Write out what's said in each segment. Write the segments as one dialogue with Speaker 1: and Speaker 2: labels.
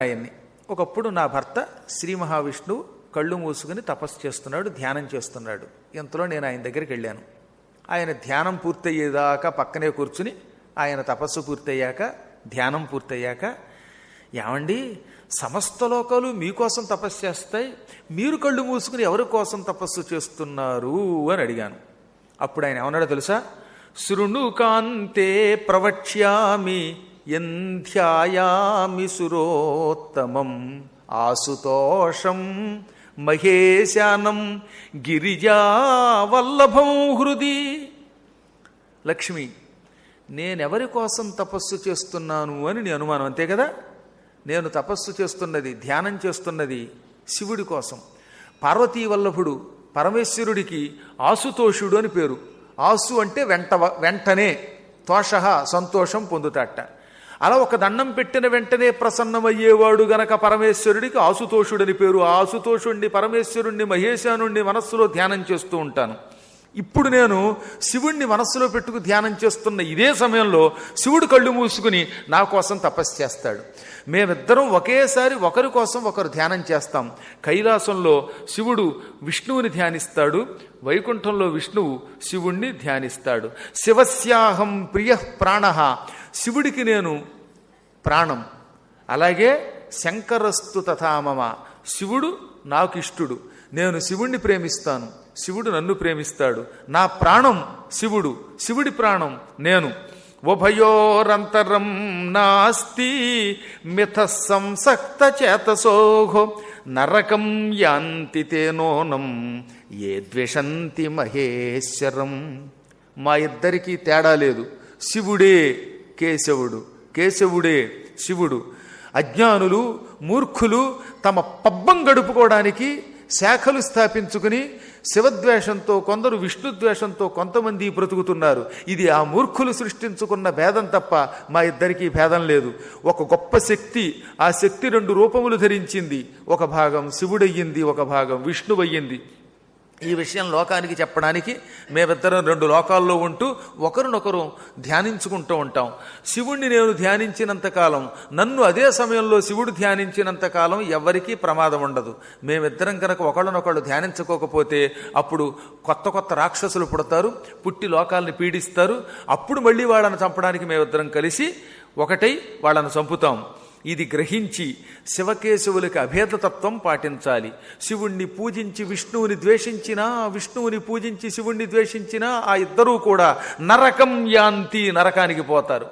Speaker 1: ఆయన్ని. ఒకప్పుడు నా భర్త శ్రీ మహావిష్ణువు కళ్ళు మూసుకుని తపస్సు చేస్తున్నాడు, ధ్యానం చేస్తున్నాడు. ఇంతలో నేను ఆయన దగ్గరికి వెళ్ళాను. ఆయన ధ్యానం పూర్తయ్యేదాకా పక్కనే కూర్చుని, ఆయన తపస్సు పూర్తయ్యాక, ధ్యానం పూర్తయ్యాక, ఏమండి సమస్త లోకాలు మీకోసం తపస్సు చేస్తాయి, మీరు కళ్ళు మూసుకుని ఎవరి కోసం తపస్సు చేస్తున్నారు అని అడిగాను. అప్పుడు ఆయన ఏమన్నాడో తెలుసా? శృణు కాంతే ప్రవక్ష్యామి యంధ్యాయామి సురోత్తమం ఆసుతోషం మహేశానం గిరిజావల్లభం హృది. లక్ష్మి, నేనెవరి కోసం తపస్సు చేస్తున్నాను అని నీ అనుమానం, అంతే కదా? నేను తపస్సు చేస్తున్నది, ధ్యానం చేస్తున్నది శివుడి కోసం. పార్వతీ వల్లభుడు పరమేశ్వరుడికి ఆసుతోషుడు అని పేరు. ఆసు అంటే వెంటనే, తోష సంతోషం పొందుతాట. అలా ఒక దండం పెట్టిన వెంటనే ప్రసన్నమయ్యేవాడు గనక పరమేశ్వరుడికి ఆసుతోషుడని పేరు. ఆ ఆసుతోషుణ్ణి, పరమేశ్వరుణ్ణి, మహేశానుణ్ణి మనస్సులో ధ్యానం చేస్తూ ఉంటాను. ఇప్పుడు నేను శివుణ్ణి మనస్సులో పెట్టుకు ధ్యానం చేస్తున్న ఇదే సమయంలో శివుడు కళ్ళు మూసుకుని నా కోసం తపస్సు చేస్తాడు. మేమిద్దరం ఒకేసారి ఒకరి కోసం ఒకరు ధ్యానం చేస్తాం. కైలాసంలో శివుడు విష్ణువుని ధ్యానిస్తాడు, వైకుంఠంలో విష్ణువు శివుణ్ణి ధ్యానిస్తాడు. శివస్యాహం ప్రియ ప్రాణ, శివుడికి నేను ప్రాణం. అలాగే శంకరస్తు తథామమ, శివుడు నాకు ఇష్టుడు. నేను శివుణ్ణి ప్రేమిస్తాను, శివుడు నన్ను ప్రేమిస్తాడు. నా ప్రాణం శివుడు, శివుడి ప్రాణం నేను. ఉభయోరంతరం నాస్తి మిథ సంసక్త చేతసోహో నరకం యాంతి తేనోనం ఏ ద్వేషంతి మహేశ్వరం. మా ఇద్దరికీ తేడా లేదు. శివుడే కేశవుడు, కేశవుడే శివుడు. అజ్ఞానులు, మూర్ఖులు తమ పబ్బం గడుపుకోవడానికి శాఖలు స్థాపించుకుని శివద్వేషంతో కొందరు, విష్ణుద్వేషంతో కొంతమంది బ్రతుకుతున్నారు. ఇది ఆ మూర్ఖులు సృష్టించుకున్న భేదం తప్ప మా ఇద్దరికీ భేదం లేదు. ఒక గొప్ప శక్తి, ఆ శక్తి రెండు రూపములు ధరించింది. ఒక భాగం శివుడయ్యింది, ఒక భాగం విష్ణువయ్యింది. ఈ విషయం లోకానికి చెప్పడానికి మేమిద్దరం రెండు లోకాల్లో ఉంటూ ఒకరినొకరు ధ్యానించుకుంటూ ఉంటాం. శివుణ్ణి నేను ధ్యానించినంతకాలం, నన్ను అదే సమయంలో శివుడు ధ్యానించినంతకాలం ఎవరికీ ప్రమాదం ఉండదు. మేమిద్దరం కనుక ఒకళ్ళనొకళ్ళు ధ్యానించుకోకపోతే అప్పుడు కొత్త కొత్త రాక్షసులు పుడతారు, పుట్టి లోకాలని పీడిస్తారు. అప్పుడు మళ్ళీ వాళ్ళని చంపడానికి మేమిద్దరం కలిసి ఒకటై వాళ్ళని చంపుతాం. ఇది గ్రహించి శివకేశవులకి అభేదతత్వం పాటించాలి. శివుణ్ణి పూజించి విష్ణువుని ద్వేషించినా, విష్ణువుని పూజించి శివుణ్ణి ద్వేషించినా ఆ ఇద్దరూ కూడా నరకం యాంతి, నరకానికి పోతారు.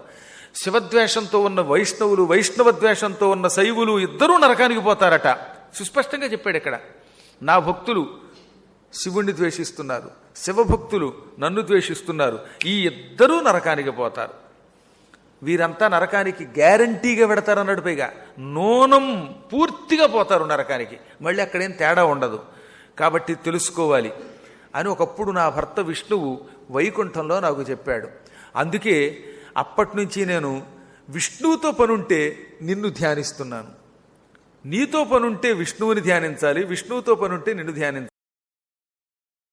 Speaker 1: శివద్వేషంతో ఉన్న వైష్ణవులు, వైష్ణవ ద్వేషంతో ఉన్న శైవులు ఇద్దరూ నరకానికి పోతారట. సుస్పష్టంగా చెప్పాడు ఇక్కడ. నా భక్తులు శివుణ్ణి ద్వేషిస్తున్నారు, శివభక్తులు నన్ను ద్వేషిస్తున్నారు. ఈ ఇద్దరూ నరకానికి పోతారు. వీరంతా నరకానికి గ్యారంటీగా పెడతారన్నాడు. పైగా నూనం పూర్తిగా పోతారు నరకానికి, మళ్ళీ అక్కడేం తేడా ఉండదు. కాబట్టి తెలుసుకోవాలి అని ఒకప్పుడు నా భర్త విష్ణువు వైకుంఠంలో నాకు చెప్పాడు. అందుకే అప్పటి నుంచి నేను విష్ణువుతో పనుంటే నిన్ను ధ్యానిస్తున్నాను. నీతో పనుంటే విష్ణువుని ధ్యానించాలి, విష్ణువుతో పనుంటే నిన్ను ధ్యానించాలి.